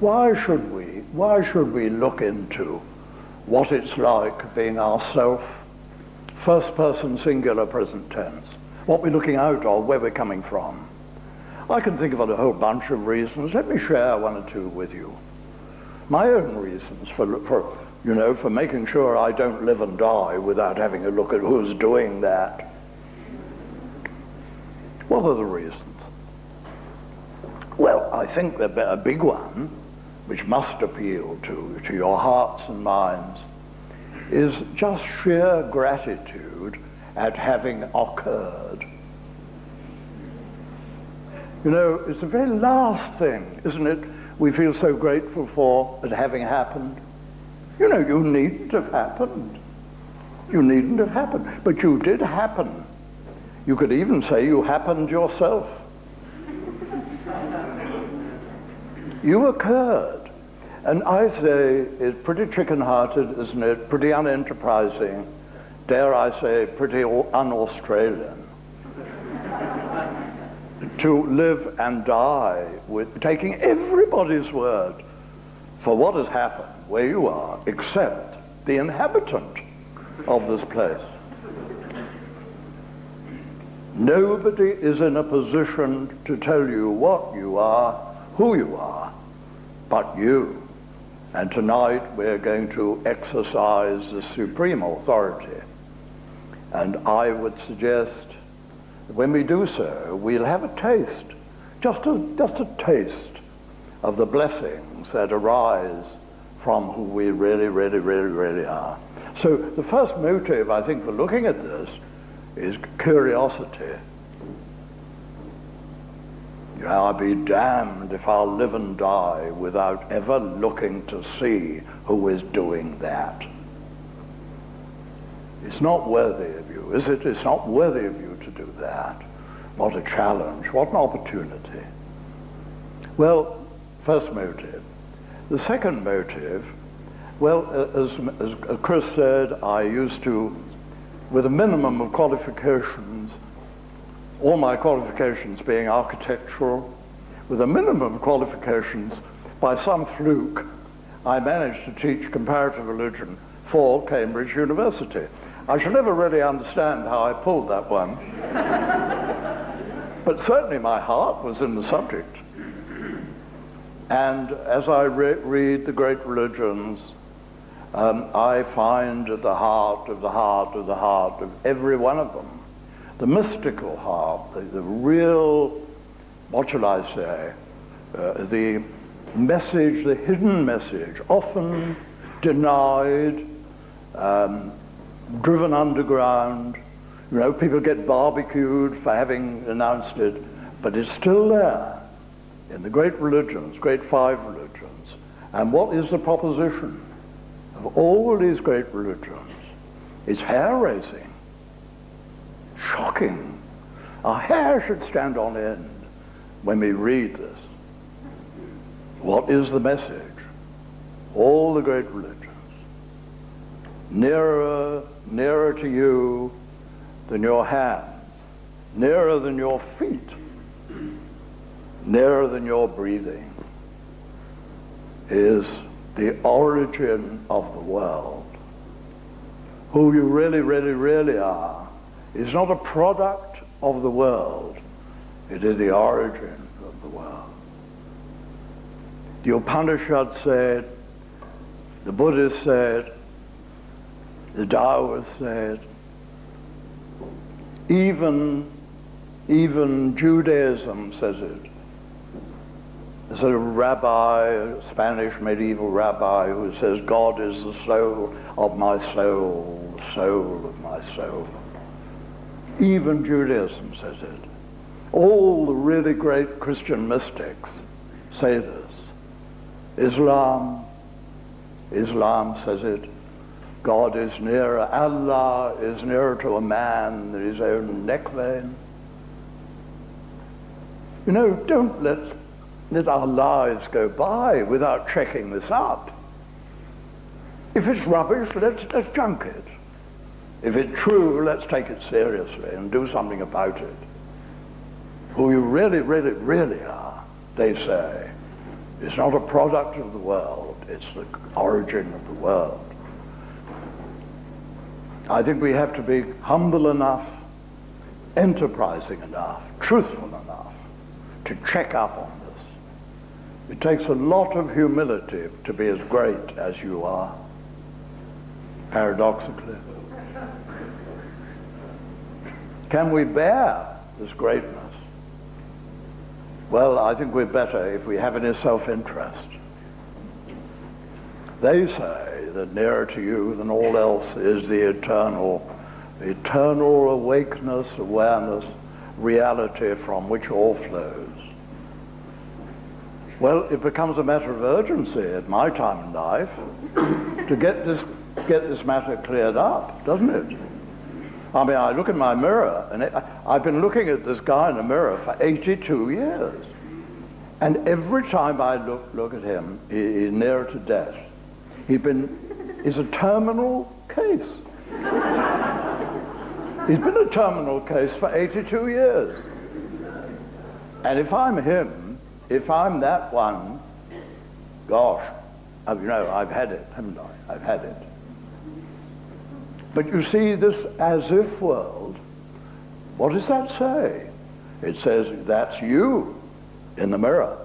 Why should we look into what it's like being ourself, first person singular present tense, what we're looking out of, where we're coming from? I can think of a whole bunch of reasons. Let me share one or two with you. My own reasons for making sure I don't live and die without having a look at who's doing that. What are the reasons? Well, I think that a big one, which must appeal to your hearts and minds, is just sheer gratitude at having occurred. You know, it's the very last thing, isn't it, we feel so grateful for at having happened. You know, you needn't have happened. You needn't have happened, but you did happen. You could even say you happened yourself. You occurred. And I say it's pretty chicken-hearted, isn't it? Pretty unenterprising. Dare I say, pretty un-Australian. To live and die with taking everybody's word for what has happened where you are, except the inhabitant of this place. Nobody is in a position to tell you what you are, who you are, but you. And tonight we're going to exercise the supreme authority. And I would suggest that when we do so, we'll have a taste, just a taste of the blessings that arise from who we really are. So the first motive, I think, for looking at this is curiosity. You know, I'll be damned if I'll live and die without ever looking to see who is doing that. It's not worthy of you, is it? It's not worthy of you to do that. What a challenge, what an opportunity. Well, first motive. The second motive, well, as Chris said, I used to, with a minimum of qualifications, all my qualifications being architectural, with a minimum of qualifications, by some fluke, I managed to teach comparative religion for Cambridge University. I shall never really understand how I pulled that one. But certainly my heart was in the subject. And as I read the great religions, I find at the heart of every one of them, the mystical heart, the real, what shall I say, the message, the hidden message, often denied, driven underground. You know, people get barbecued for having announced it, but it's still there in the great religions, great five religions. And what is the proposition of all these great religions? It's hair-raising, shocking. Our hair should stand on end when we read this. What is the message? All the great religions. Nearer to you than your hands, nearer than your feet, nearer than your breathing, is the origin of the world. Who you really are is not a product of the world, it is the origin of the world. The Upanishad said, the Buddhist said, the Taoist said, even Judaism says it. There's a rabbi, a Spanish medieval rabbi, who says, God is the soul of my soul, the soul of my soul. Even Judaism says it. All the really great Christian mystics say this. Islam says it. God is nearer, Allah is nearer to a man than his own neck vein. You know, don't let our lives go by without checking this up. If it's rubbish, let's junk it. If it's true, let's take it seriously and do something about it. Who you really are, they say, It's not a product of the world, it's the origin of the world. I think we have to be humble enough, enterprising enough, truthful enough to check up on this. It takes a lot of humility to be as great as you are, paradoxically. Can we bear this greatness? Well, I think we're better if we have any self-interest. They say that nearer to you than all else is the eternal awakeness, awareness, reality from which all flows. Well, it becomes a matter of urgency at my time in life to get this matter cleared up, doesn't it? I mean, I look in my mirror, and I've been looking at this guy in the mirror for 82 years. And every time I look at him, he's nearer to death. He's a terminal case. He's been a terminal case for 82 years. And if I'm him, if I'm that one, gosh, you know, I've had it, haven't I? I've had it. But you see, this as-if world, what does that say? It says, that's you in the mirror.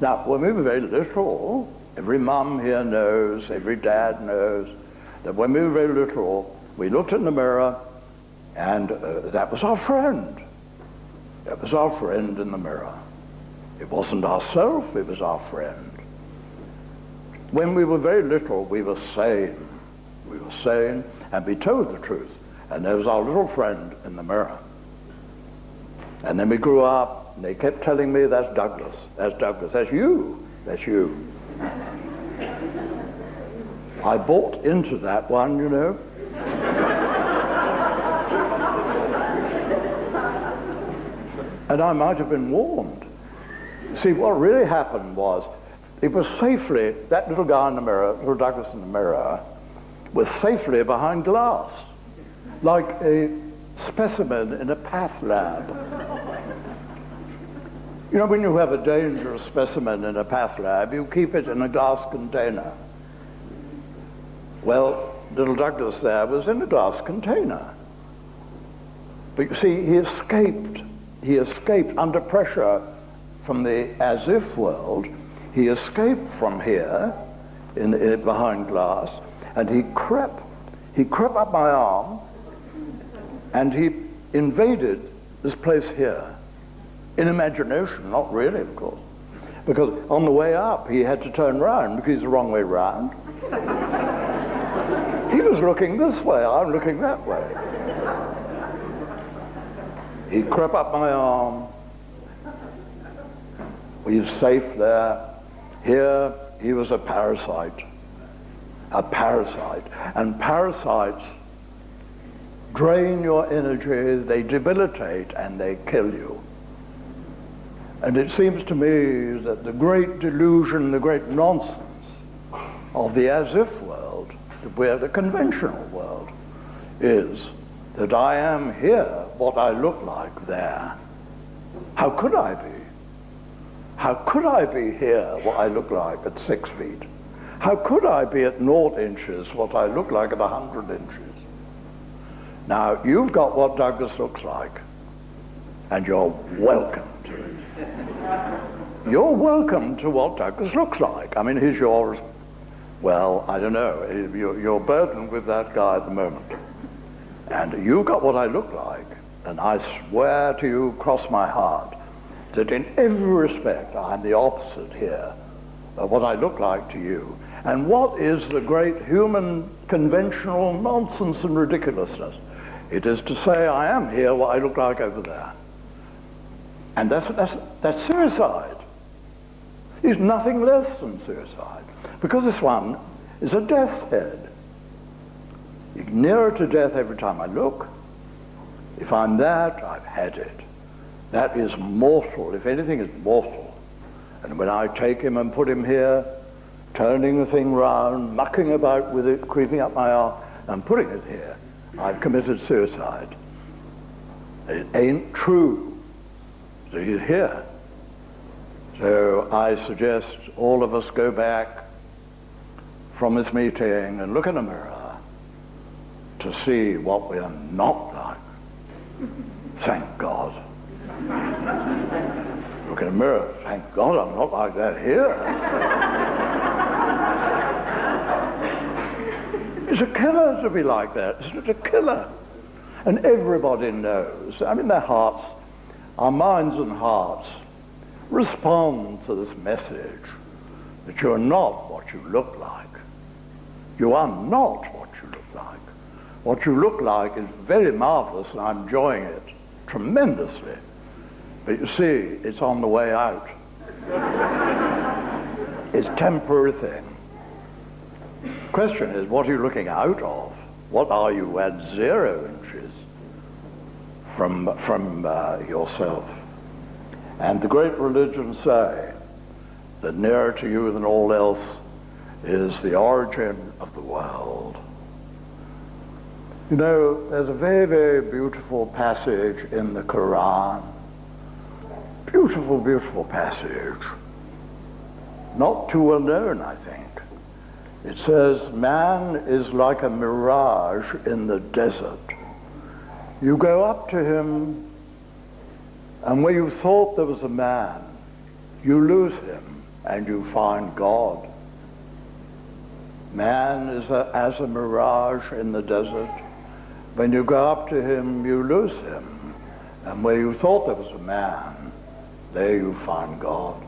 Now, when we were very little, every mum here knows, every dad knows, that when we were very little, we looked in the mirror, and that was our friend. That was our friend in the mirror. It wasn't ourself, it was our friend. When we were very little, we were sane. We were sane, and we told the truth. And there was our little friend in the mirror. And then we grew up, and they kept telling me, that's Douglas, that's Douglas, that's you, that's you. I bought into that one, you know. And I might have been warned. See, what really happened was, it was safely, that little guy in the mirror, little Douglas in the mirror, was safely behind glass, like a specimen in a path lab. You know, when you have a dangerous specimen in a path lab, you keep it in a glass container. Well, little Douglas there was in a glass container. But you see, he escaped under pressure from the as-if world. He escaped from here, behind glass, and he crept up my arm, and he invaded this place here. In imagination, not really, of course. Because on the way up, he had to turn round, because he's the wrong way round. He was looking this way, I'm looking that way. He crept up my arm. He's safe there. Here, he was a parasite. A parasite. And parasites drain your energy, they debilitate, and they kill you. And it seems to me that the great delusion, the great nonsense of the as-if world, where the conventional world is that I am here what I look like there. How could I be? How could I be here what I look like at 6 feet? How could I be at 0 inches what I look like at 100 inches? Now, you've got what Douglas looks like, and you're welcome to it. You're welcome to what Douglas looks like. I mean, he's yours. Well, I don't know. You're burdened with that guy at the moment. And you've got what I look like, and I swear to you, cross my heart, that in every respect I'm the opposite here of what I look like to you. And what is the great human conventional nonsense and ridiculousness? It is to say I am here what I look like over there. And that's suicide. It's nothing less than suicide. Because this one is a death's head. You're nearer to death every time I look. If I'm that, I've had it. That is mortal. If anything is mortal. And when I take him and put him here, turning the thing round, mucking about with it, creeping up my arm, and putting it here, I've committed suicide. It ain't true that he's here. So I suggest all of us go back from this meeting and look in a mirror to see what we are not like. Thank God. Look in a mirror, thank God I'm not like that here. It's a killer to be like that. It's a killer. And everybody knows. I mean, their hearts, our minds and hearts, respond to this message that you're not what you look like. You are not what you look like. What you look like is very marvelous, and I'm enjoying it tremendously. But you see, it's on the way out. It's a temporary thing. The question is, what are you looking out of? What are you at 0 inches from yourself? And the great religions say that nearer to you than all else is the origin of the world. You know, there's a very, very beautiful passage in the Quran. Beautiful, beautiful passage. Not too well known, I think. It says, man is like a mirage in the desert. You go up to him, and where you thought there was a man, you lose him, and you find God. Man is as a mirage in the desert. When you go up to him, you lose him. And where you thought there was a man, there you find God.